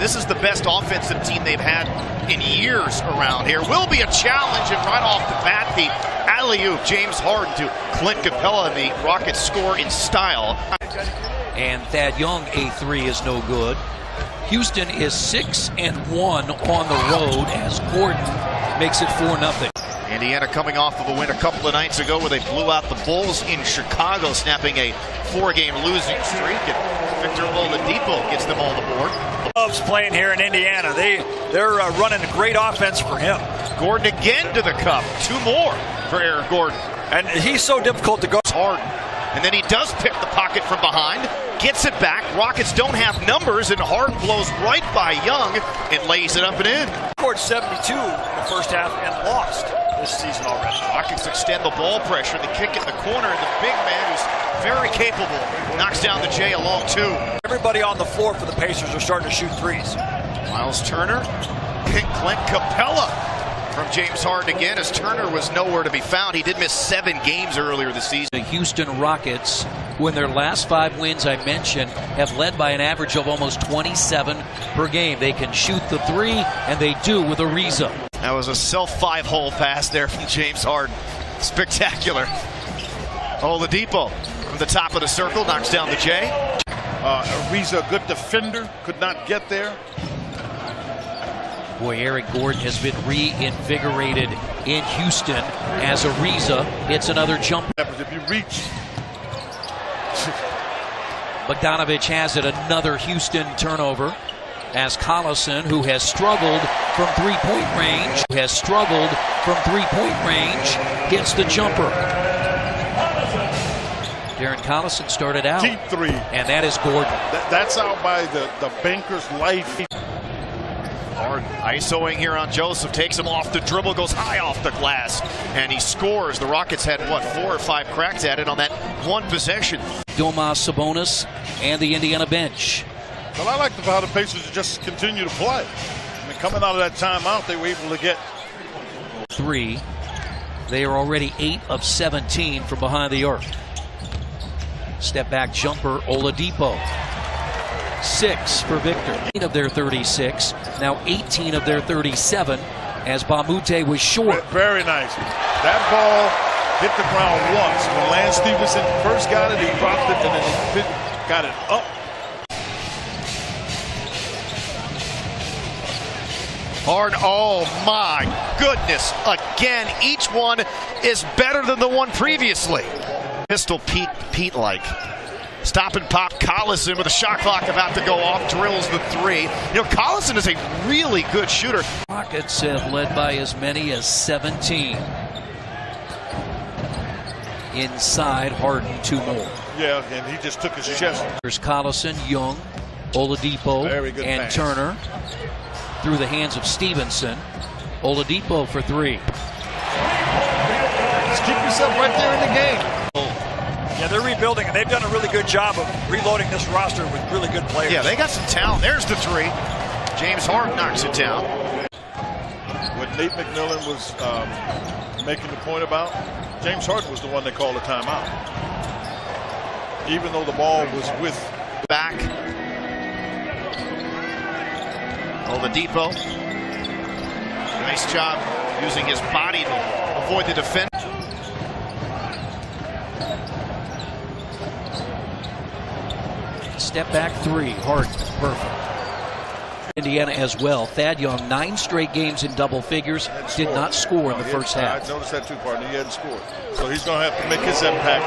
This is the best offensive team they've had in years around here. Will be a challenge, and right off the bat, the alley-oop. James Harden to Clint Capella, and the Rockets score in style. And Thad Young, a three is no good. Houston is 6-1 on the road as Gordon makes it 4-0. Indiana coming off of a win a couple of nights ago where they blew out the Bulls in Chicago, snapping a 4-game losing streak. And Victor Oladipo gets them on the board. Loves playing here in Indiana. They're running a great offense for him. Gordon again to the cup. 2 more for Eric Gordon. And he's so difficult to go. Harden. And then he does pick the pocket from behind, gets it back. Rockets don't have numbers, and Harden blows right by Young and lays it up and in. Scored 72 in the first half and lost this season already. Rockets extend the ball pressure. The kick in the corner, and the big man, who's very capable, knocks down the J along 2. Everybody on the floor for the Pacers are starting to shoot threes. Miles Turner, Clint Capella from James Harden again, as Turner was nowhere to be found. He did miss 7 games earlier this season. The Houston Rockets, who in their last 5 wins I mentioned, have led by an average of almost 27 per game. They can shoot the 3, and they do with Ariza. That was a self 5-hole pass there from James Harden. Spectacular. Oladipo from the top of the circle knocks down the J. Ariza, a good defender, could not get there. Boy, Eric Gordon has been reinvigorated in Houston as Ariza hits another jumper. If you reach. Bogdanovich has it, another Houston turnover, as Collison, who has struggled from three-point range, hits the jumper. Darren Collison started out. Deep 3. And that is Gordon. That's out by the banker's life. Harden ISOing here on Joseph, takes him off the dribble, goes high off the glass, and he scores. The Rockets had, 4 or 5 cracks at it on that one possession. Domas Sabonis and the Indiana bench. Well, I like how the Pacers just continue to play. I mean, coming out of that timeout, they were able to get 3. They are already 8 of 17 from behind the arc. Step back jumper, Oladipo. 6 for Victor. 8 of their 36, now 18 of their 37, as Bamute was short. Very nice. That ball hit the ground once. When Lance Stevenson first got it, he dropped it, and then he got it up. Harden, oh my goodness. Again, each one is better than the one previously. Pistol Pete-like. Stop and pop. Collison with a shot clock about to go off, drills the 3. Collison is a really good shooter. Rockets have led by as many as 17. Inside, Harden 2 more. Yeah, and he just took his chest. There's Collison, Young, Oladipo, and pass. Turner through the hands of Stevenson. Oladipo for 3. Just keep yourself right there in the game. Yeah, they're rebuilding, and they've done a really good job of reloading this roster with really good players. Yeah, they got some talent. There's the 3. James Harden knocks it down. What Nate McMillan was making the point about, James Harden was the one that called the timeout. Even though the ball was with back. Oladipo. Nice job using his body to avoid the defense. Step back 3, Harden, perfect. Indiana as well. Thad Young, 9 straight games in double figures, did not score in the first half. I noticed that too, partner. He hadn't scored. So he's going to have to make his impact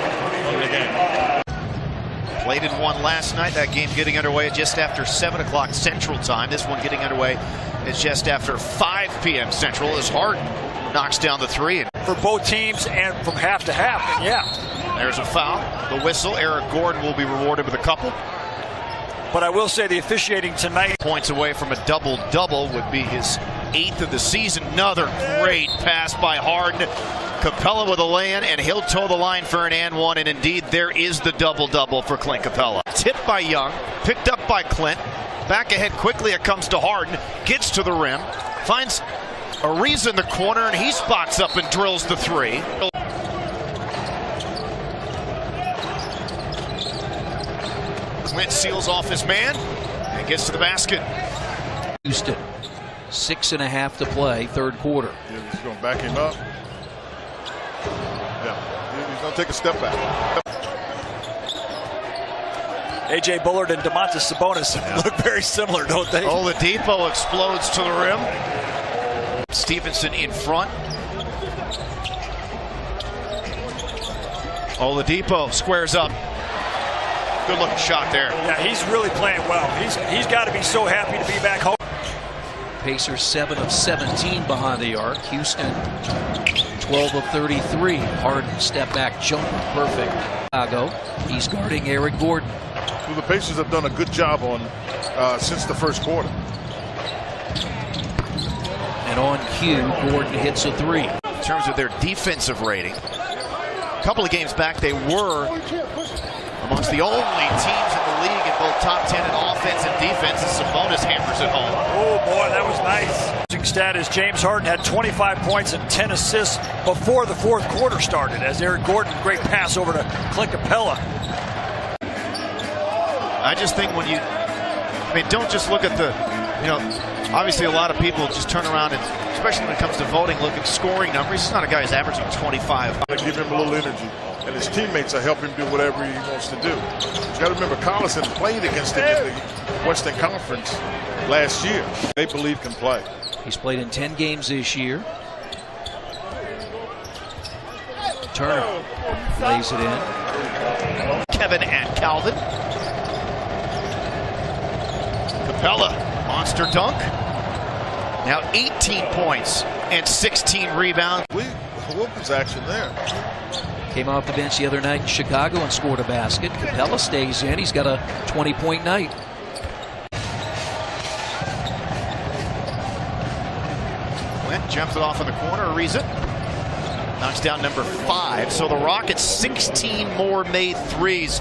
in the game. Played in one last night. That game getting underway just after 7 o'clock Central Time. This one getting underway is just after 5 p.m. Central as Harden knocks down the 3. For both teams and from half to half, and yeah. There's a foul. The whistle. Eric Gordon will be rewarded with a couple. But I will say the officiating tonight. Points away from a double-double, would be his 8th of the season. Another great pass by Harden. Capella with a lay-in, and he'll toe the line for an and 1. And indeed, there is the double-double for Clint Capella. Tipped by Young, picked up by Clint. Back ahead quickly, it comes to Harden. Gets to the rim, finds Ariza in the corner, and he spots up and drills the 3. Clint seals off his man and gets to the basket. Houston. 6.5 to play, third quarter. Yeah, he's going to back him up. Yeah, he's going to take a step back. A.J. Bullard and Domantas Sabonis look very similar, don't they? Oladipo explodes to the rim. Stevenson in front. Oladipo squares up. Good looking shot there. Yeah, he's really playing well. He's got to be so happy to be back home. Pacers 7 of 17 behind the arc. Houston 12 of 33. Harden step back jumper, perfect. Chicago, he's guarding Eric Gordon. Well, the Pacers have done a good job on since the first quarter. And on cue, Gordon hits a 3. In terms of their defensive rating, a couple of games back they were amongst the only teams in the league in both top 10 in offense and defense, as Sabonis hammers it home. Oh boy, that was nice. Stat is James Harden had 25 points and 10 assists before the fourth quarter started, as Eric Gordon, great pass over to Clint Capella. I just think when don't just look at the, obviously a lot of people just turn around and, especially when it comes to voting, look at scoring numbers. He's not a guy who's averaging 25. Give him a little energy, and his teammates will help him do whatever he wants to do. You got to remember, Collison played against him in the Western Conference last year. They believe can play. He's played in 10 games this year. Turner lays it in. Kevin and Calvin. Capella, monster dunk. Now 18 points and 16 rebounds. Wilkins action there. Came off the bench the other night in Chicago and scored a basket. Capella stays in. He's got a 20-point night. Went, jumps it off in the corner. Ariza knocks down number 5. So the Rockets 16 more made threes.